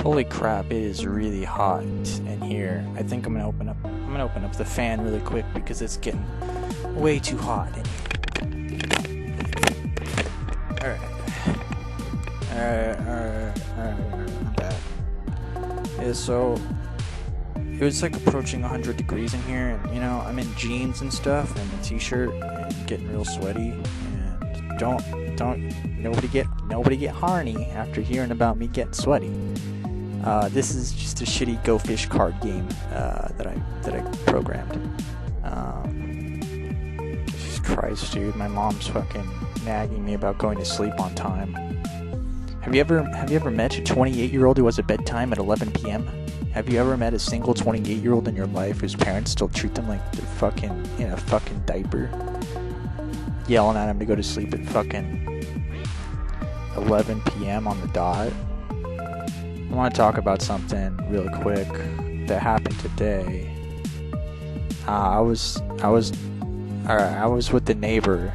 Holy crap, it is really hot in here. I think I'm gonna open up the fan really quick because it's getting way too hot in here. Alright, I'm back. Yeah, so it was like approaching 100 degrees in here, and you know, I'm in jeans and stuff and a t-shirt and getting real sweaty, and nobody get horny after hearing about me getting sweaty. This is just a shitty Go Fish card game that I programmed. Jesus Christ, dude, my mom's fucking nagging me about going to sleep on time. Have you ever met a 28-year-old who has a bedtime at 11 p.m.? Have you ever met a single 28-year-old in your life whose parents still treat them like they're fucking in a fucking diaper, yelling at them to go to sleep at fucking 11 p.m. on the dot? I want to talk about something real quick that happened today. I was with the neighbor,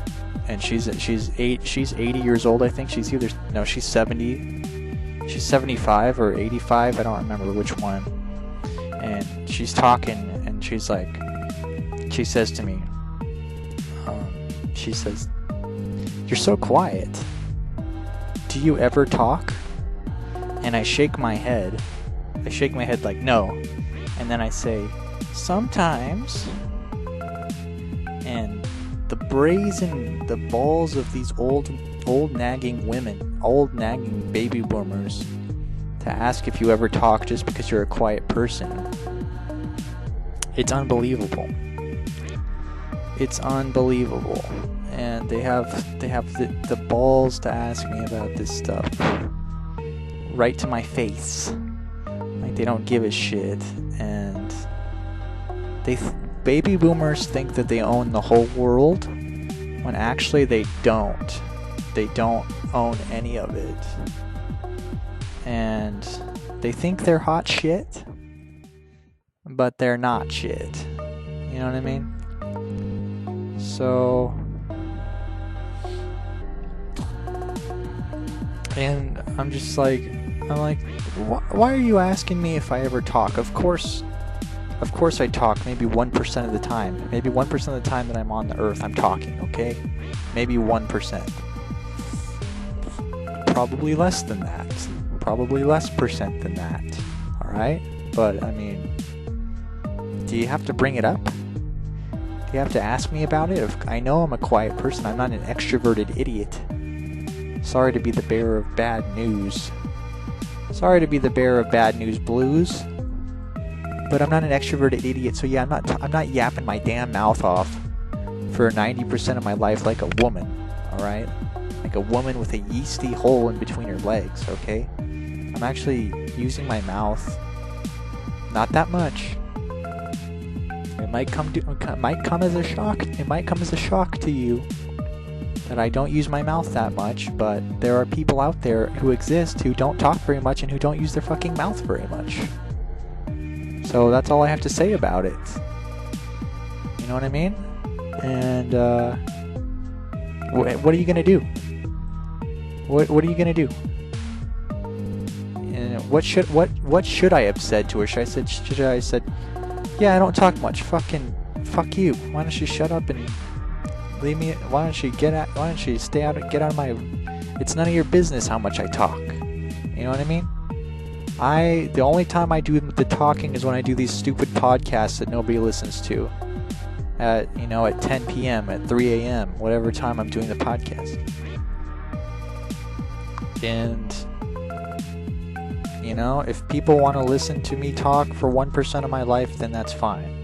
and she's 80 years old. I think she's 70. She's 75 or 85. I don't remember which one. And she's talking, and she says to me, she says, "You're so quiet. Do you ever talk?" And I shake my head. Like, no. And then I say, "Sometimes." And the balls of these old nagging women, old nagging baby boomers, to ask if you ever talk just because you're a quiet person. It's unbelievable. It's unbelievable. And they have the balls to ask me about this stuff right to my face. Like, they don't give a shit. And baby boomers think that they own the whole world, when actually they don't. They don't own any of it. And they think they're hot shit, but they're not shit. You know what I mean? So, and I'm like, why are you asking me if I ever talk? Of course I talk maybe 1% of the time. Maybe 1% of the time that I'm on the earth, I'm talking, okay? Maybe 1%. Probably less than that. Probably less percent than that. Alright? But, I mean, do you have to bring it up? Do you have to ask me about it? I know I'm a quiet person. I'm not an extroverted idiot. Sorry to be the bearer of bad news. Sorry to be the bearer of bad news blues. But I'm not an extroverted idiot, so yeah, I'm not yapping my damn mouth off for 90% of my life like a woman, alright? Like a woman with a yeasty hole in between her legs, okay? I'm actually using my mouth not that much. It might come as a shock. It might come as a shock to you that I don't use my mouth that much, but there are people out there who exist who don't talk very much and who don't use their fucking mouth very much. So that's all I have to say about it. You know what I mean? And what are you gonna do? What are you gonna do? And what should I have said to her? Should I said, "Yeah, I don't talk much. Fuck you. Why don't you shut up and leave me? Why don't you get out of my? It's none of your business how much I talk." You know what I mean? The only time I do the talking is when I do these stupid podcasts that nobody listens to at 10 p.m., at 3 a.m., whatever time I'm doing the podcast. And, if people want to listen to me talk for 1% of my life, then that's fine.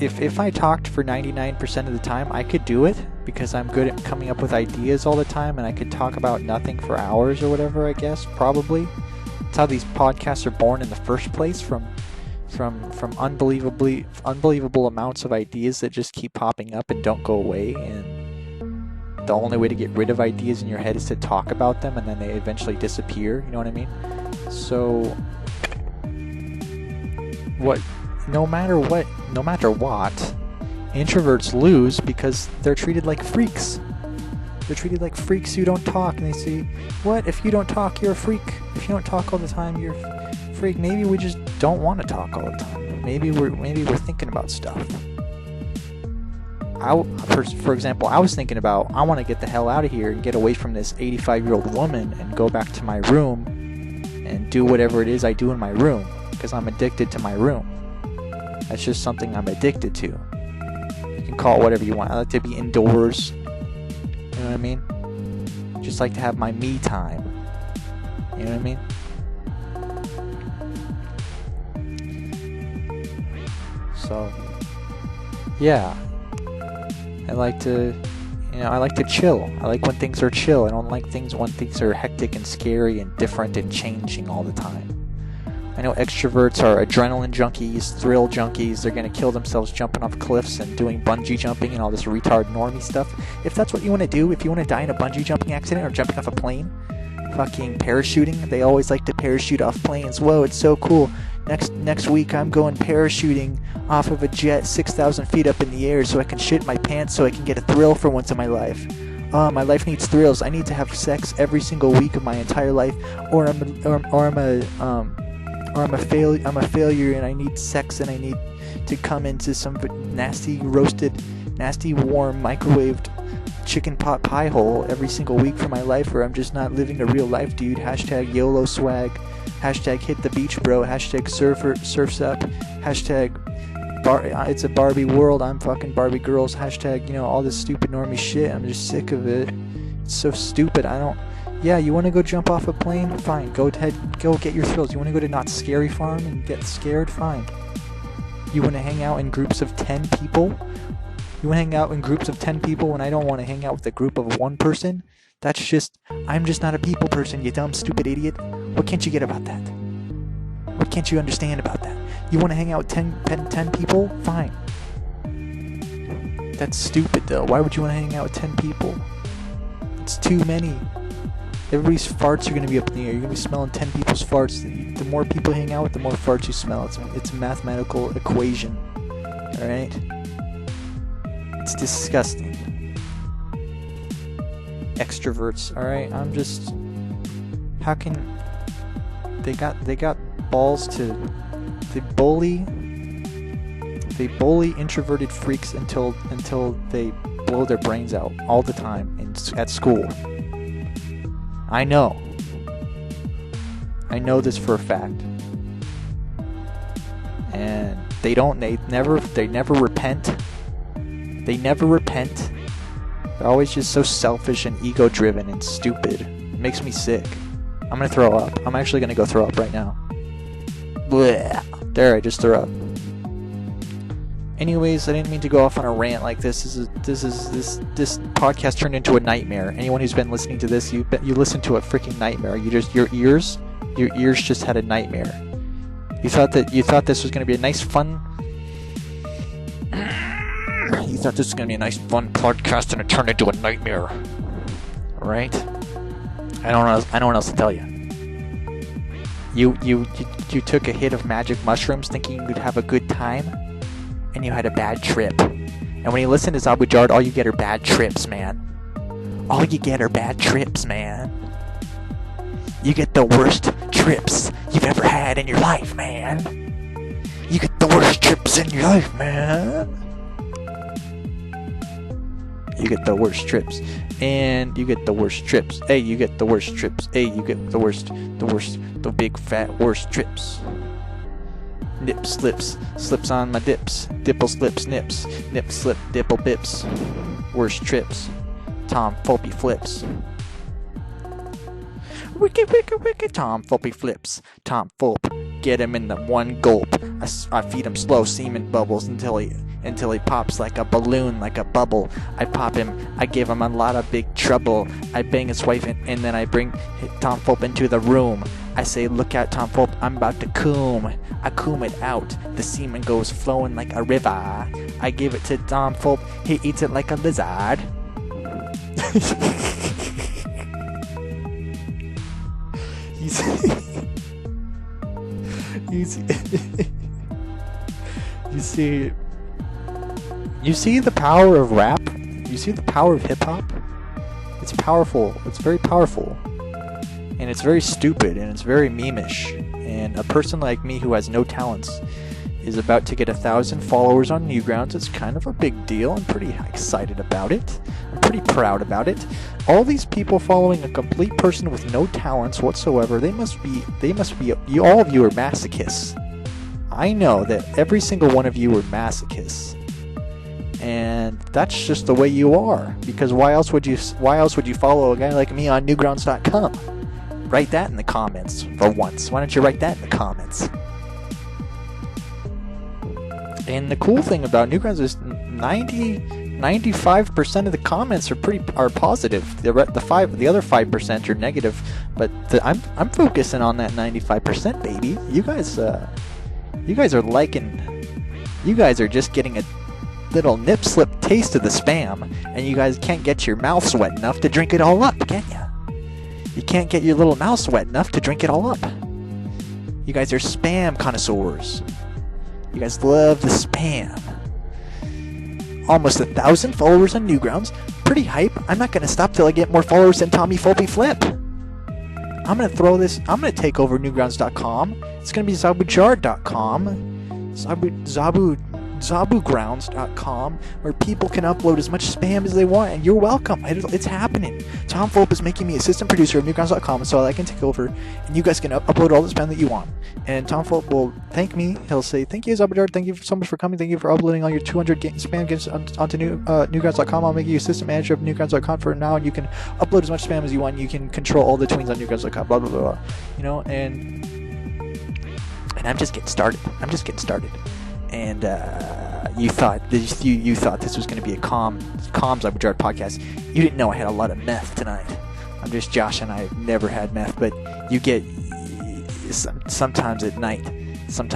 If I talked for 99% of the time, I could do it because I'm good at coming up with ideas all the time, and I could talk about nothing for hours or whatever, I guess, probably. That's how these podcasts are born in the first place, from unbelievable amounts of ideas that just keep popping up and don't go away, and the only way to get rid of ideas in your head is to talk about them, and then they eventually disappear, you know what I mean? So, no matter what, introverts lose because they're treated like freaks. They're treated like freaks who don't talk, and they say, what? If you don't talk, you're a freak. If you don't talk all the time, you're a freak. Maybe we just don't want to talk all the time. Maybe we're thinking about stuff. For example, I was thinking about, I want to get the hell out of here and get away from this 85-year-old woman and go back to my room and do whatever it is I do in my room, because I'm addicted to my room. That's just something I'm addicted to. You can call it whatever you want. I like to be indoors. You know what I mean? Just like to have my me time. You know what I mean? So, yeah. I like to chill. I like when things are chill. I don't like things when things are hectic and scary and different and changing all the time. I know extroverts are adrenaline junkies, thrill junkies. They're going to kill themselves jumping off cliffs and doing bungee jumping and all this retard normie stuff. If that's what you want to do, if you want to die in a bungee jumping accident or jumping off a plane, fucking parachuting. They always like to parachute off planes. Whoa, it's so cool. Next week I'm going parachuting off of a jet 6,000 feet up in the air so I can shit my pants so I can get a thrill for once in my life. My life needs thrills. I need to have sex every single week of my entire life, or I'm a failure and I need sex and I need to come into some nasty roasted, nasty warm microwaved chicken pot pie hole every single week for my life, or I'm just not living a real life, dude. Hashtag YOLO swag. Hashtag hit the beach, bro. Hashtag surfs up. Hashtag it's a Barbie world. I'm fucking Barbie girls. Hashtag, all this stupid normie shit. I'm just sick of it. It's so stupid. Yeah, you want to go jump off a plane? Fine. Go ahead. Go get your thrills. You want to go to Knott's Scary Farm and get scared? Fine. You want to hang out in groups of 10 people? You want to hang out in groups of 10 people when I don't want to hang out with a group of one person? I'm just not a people person, you dumb, stupid idiot. What can't you get about that? What can't you understand about that? You want to hang out with 10 people? Fine. That's stupid, though. Why would you want to hang out with 10 people? It's too many. Everybody's farts are going to be up in the air. You're going to be smelling 10 people's farts. The more people you hang out with, the more farts you smell. It's a mathematical equation. Alright? It's disgusting. Extroverts, alright? How can... They got balls to... They bully introverted freaks until they blow their brains out all the time at school. I know this for a fact. And they never repent. They never repent. They're always just so selfish and ego-driven and stupid. It makes me sick. I'm gonna throw up. I'm actually gonna go throw up right now. Blech. There, I just threw up. Anyways, I didn't mean to go off on a rant like this. This podcast turned into a nightmare. Anyone who's been listening to this, you listened to a freaking nightmare. Your ears just had a nightmare. You thought this was gonna be a nice fun. You thought this was gonna be a nice fun podcast, and it turned into a nightmare. Right? I don't know what else to tell you. You took a hit of magic mushrooms thinking you could have a good time, and you had a bad trip. And when you listen to Zabujard, all you get are bad trips, man. All you get are bad trips, man. You get the worst trips you've ever had in your life, man. You get the worst trips in your life, man. You get the worst trips. And you get the worst trips. Hey, you get the worst trips. Hey, you get the big fat worst trips. Nip slips on my dips. Dipple slips, nips. Nip slip, dipple bips. Worst trips. Tom Fulpy flips. Wicked, Tom Fulpy flips. Tom Fulp, get him in the one gulp. I feed him slow semen bubbles until he pops like a balloon, like a bubble. I pop him, I give him a lot of big trouble. I bang his wife and then I bring Tom Fulp into the room. I say, look out, Tom Fulp, I'm about to coom. I coom it out, the semen goes flowing like a river. I give it to Tom Fulp, he eats it like a lizard. You see the power of rap? You see the power of hip-hop? powerful. It's very powerful. And it's very stupid, and it's very meme-ish. And a person like me who has no talents is about to get 1,000 followers on Newgrounds. It's kind of a big deal. I'm pretty excited about it. I'm pretty proud about it. All these people following a complete person with no talents whatsoever, they must be, all of you are masochists. I know that every single one of you are masochists. And that's just the way you are. Because why else would you follow a guy like me on newgrounds.com? Write that in the comments for once. Why don't you write that in the comments? And the cool thing about Newgrounds is 95% of the comments are positive. The other 5% are negative. But I'm focusing on that 95%, baby. You guys are liking. You guys are just getting a little nip slip taste of the spam, and you guys can't get your mouth wet enough to drink it all up, can ya? You can't get your little mouth wet enough to drink it all up. You guys are spam connoisseurs. You guys love the spam. Almost 1,000 followers on Newgrounds. Pretty hype. I'm not gonna stop till I get more followers than Tommy Fulpy Flip. I'm gonna take over Newgrounds.com. It's gonna be Zabujar.com. Zabugrounds.com, where people can upload as much spam as they want, and you're welcome. It's happening. Tom Fulp is making me assistant producer of Newgrounds.com so I can take over, and you guys can upload all the spam that you want. And Tom Fulp will thank me. He'll say, "Thank you, Zabujar. Thank you so much for coming. Thank you for uploading all your 200 spam games onto Newgrounds.com. I'll make you assistant manager of Newgrounds.com for now, and you can upload as much spam as you want. You can control all the tweens on Newgrounds.com. Blah blah blah. And I'm just getting started. And you thought this was going to be a calm Zabujar podcast. You didn't know I had a lot of meth tonight. I'm just Josh, and I've never had meth, but you get sometimes at night. I'm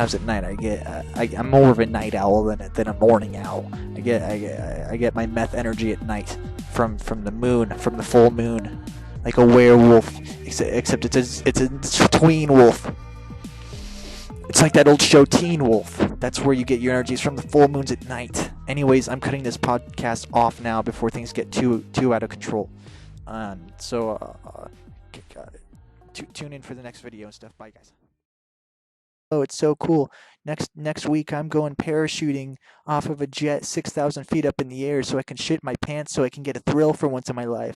more of a night owl than a morning owl. I get my meth energy at night from the moon, from the full moon, like a werewolf, except it's a tween wolf. It's like that old show Teen Wolf. That's where you get your energies, from the full moons at night. Anyways, I'm cutting this podcast off now before things get too out of control. Tune in for the next video and stuff. Bye, guys. Oh, it's so cool. Next week, I'm going parachuting off of a jet 6,000 feet up in the air so I can shit my pants so I can get a thrill for once in my life.